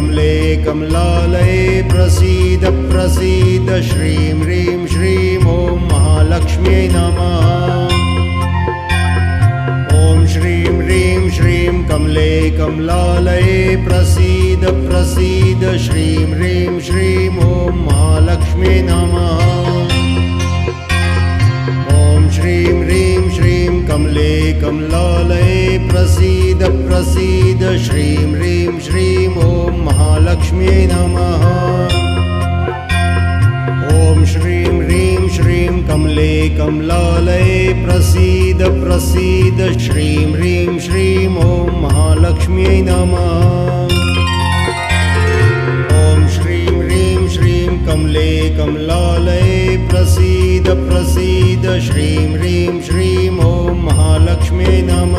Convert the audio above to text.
कमले कमलालये प्रसीद प्रसीद श्रीं ह्रीं श्रीं ॐ महालक्ष्म्यै नमः। ॐ श्रीं ह्रीं श्रीं कमले कमलालये प्रसीद प्रसीद श्रीं ह्रीं श्रीं ॐ महालक्ष्म्यै नमः। ॐ श्रीं ह्रीं श्रीं कमले कमलालये प्रसीद प्रसीद श्रीं ह्रीं श्रीं ॐ महालक्ष्म्यै नमः। ॐ श्रीं ह्रीं श्रीं कमले कमलालये प्रसीद प्रसीद श्रीं ह्रीं श्रीं ॐ महालक्ष्म्यै नमः। ॐ श्रीं ह्रीं श्रीं कमले कमलालये प्रसीद प्रसीद श्रीं ह्रीं श्रीं ॐ महालक्ष्म्यै नमः।